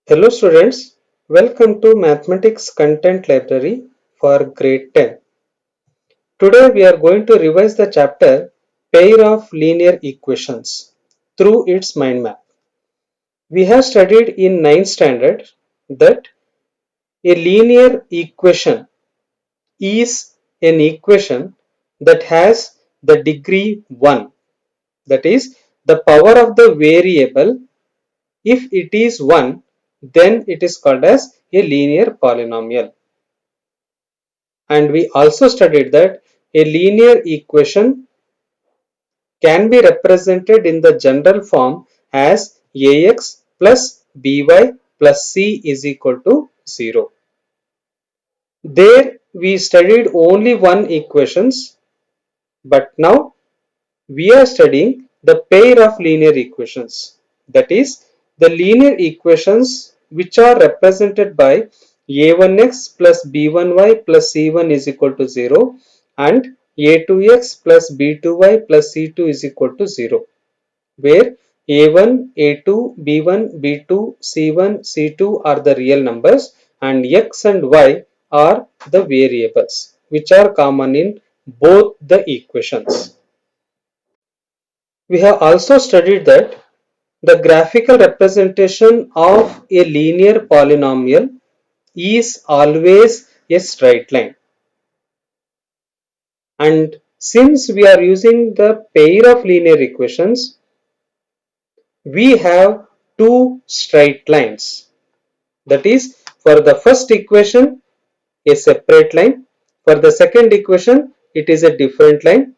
Hello students, welcome to Mathematics Content Library for grade 10. Today we are going to revise the chapter Pair of Linear Equations through its mind map. We have studied in 9th standard that a linear equation is an equation that has the degree 1, that is the power of the variable. If it is 1, then it is called as a linear polynomial. And we also studied that a linear equation can be represented in the general form as ax plus by plus c is equal to 0. There we studied only one equations, but now we are studying the pair of linear equations, that is the linear equations which are represented by a1x plus b1y plus c1 is equal to 0 and a2x plus b2y plus c2 is equal to 0, where a1, a2, b1, b2, c1, c2 are the real numbers and x and y are the variables which are common in both the equations. We have also studied that the graphical representation of a linear polynomial is always a straight line. And since we are using the pair of linear equations, we have two straight lines. That is, for the first equation, a separate line. For the second equation, it is a different line.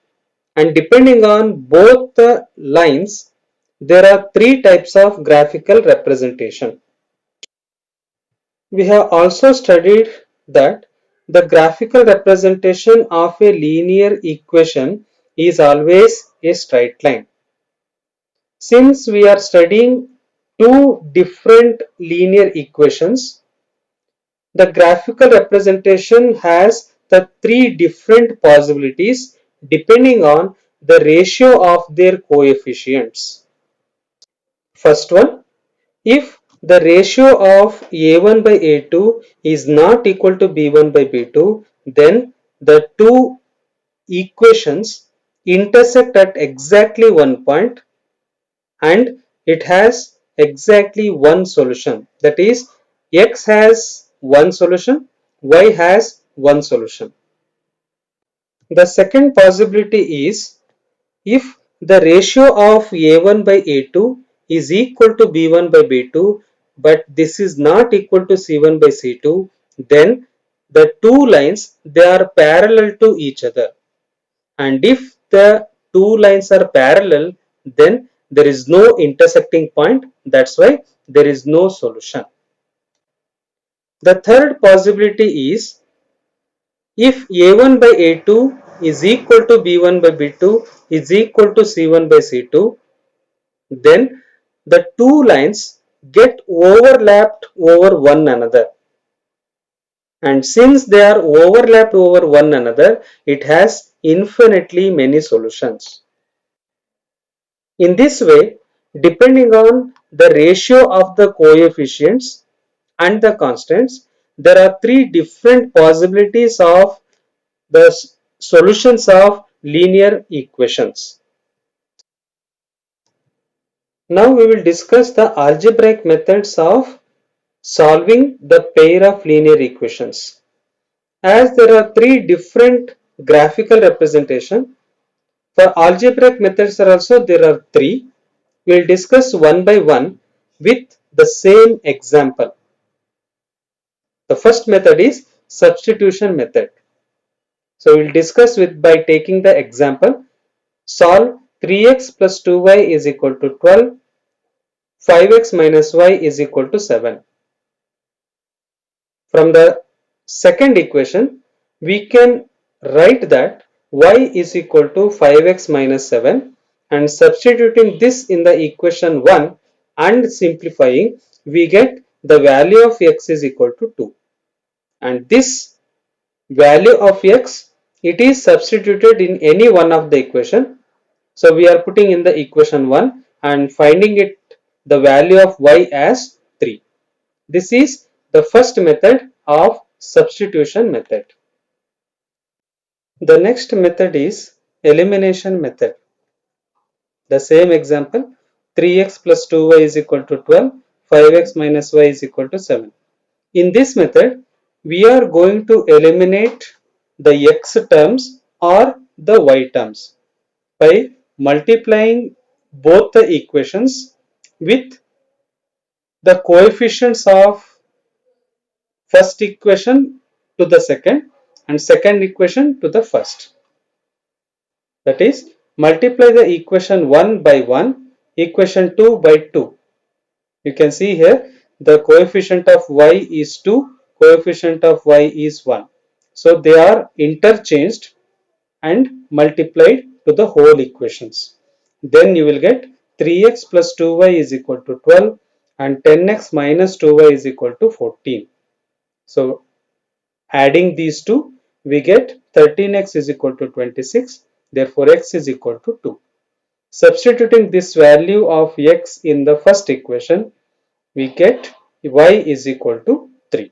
And depending on both the lines, there are three types of graphical representation. We have also studied that the graphical representation of a linear equation is always a straight line. Since we are studying two different linear equations, the graphical representation has the three different possibilities depending on the ratio of their coefficients. First one, if the ratio of a1 by a2 is not equal to b1 by b2, then the two equations intersect at exactly one point and it has exactly one solution. That is, x has one solution, y has one solution. The second possibility is if the ratio of a1 by a2 is equal to b1 by b2, but this is not equal to c1 by c2, then the two lines, they are parallel to each other. And if the two lines are parallel, then there is no intersecting point. That's why there is no solution. The third possibility is if a1 by a2 is equal to b1 by b2 is equal to c1 by c2, then the two lines get overlapped over one another. And since they are overlapped over one another, it has infinitely many solutions. In this way, depending on the ratio of the coefficients and the constants, there are three different possibilities of the solutions of linear equations. Now we will discuss the algebraic methods of solving the pair of linear equations. As there are three different graphical representation, for algebraic methods also there are three. We will discuss one by one with the same example. The first method is substitution method. So we will discuss with by taking the example. Solve 3x plus 2y is equal to 12, 5x minus y is equal to 7. From the second equation, we can write that y is equal to 5x minus 7 and substituting this in the equation 1 and simplifying, we get the value of x is equal to 2. And this value of x, it is substituted in any one of the equation. So we are putting in the equation 1 and finding it the value of y as 3. This is the first method of substitution method. The next method is elimination method. The same example, 3x plus 2y is equal to 12, 5x minus y is equal to 7. In this method, we are going to eliminate the x terms or the y terms by multiplying both the equations with the coefficients of first equation to the second and second equation to the first. That is, multiply the equation 1 by 1, equation 2 by 2. You can see here the coefficient of y is 2, coefficient of y is 1. So they are interchanged and multiplied to the whole equations. Then you will get 3x plus 2y is equal to 12 and 10x minus 2y is equal to 14. So adding these two, we get 13x is equal to 26. Therefore, x is equal to 2. Substituting this value of x in the first equation, we get y is equal to 3.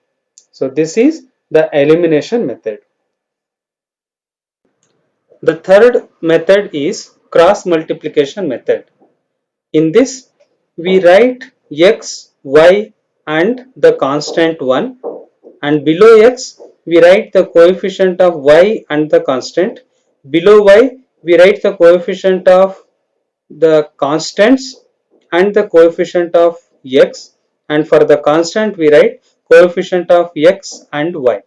So this is the elimination method. The third method is cross multiplication method. In this, we write x, y and the constant 1, and below x we write the coefficient of y and the constant. Below y we write the coefficient of the constants and the coefficient of x, and for the constant we write coefficient of x and y.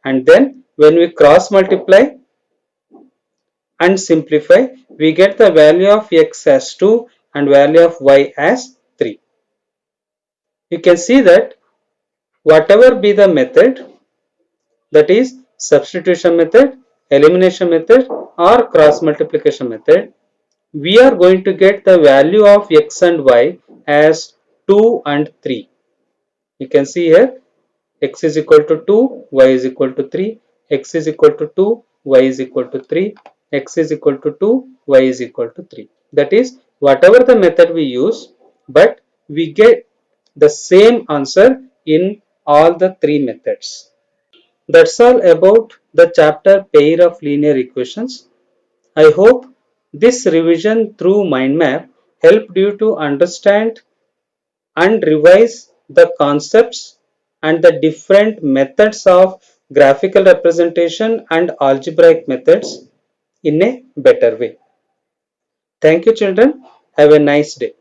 And then when we cross multiply and simplify, we get the value of x as 2 and value of y as 3. You can see that whatever be the method, that is substitution method, elimination method or cross multiplication method, we are going to get the value of x and y as 2 and 3. You can see here x is equal to 2, y is equal to 3, x is equal to 2, y is equal to 3, x is equal to 2, y is equal to 3. That is, whatever the method we use, but we get the same answer in all the three methods. That's all about the chapter pair of linear equations. I hope this revision through mind map helped you to understand and revise the concepts and the different methods of graphical representation and algebraic methods in a better way. Thank you, children. Have a nice day.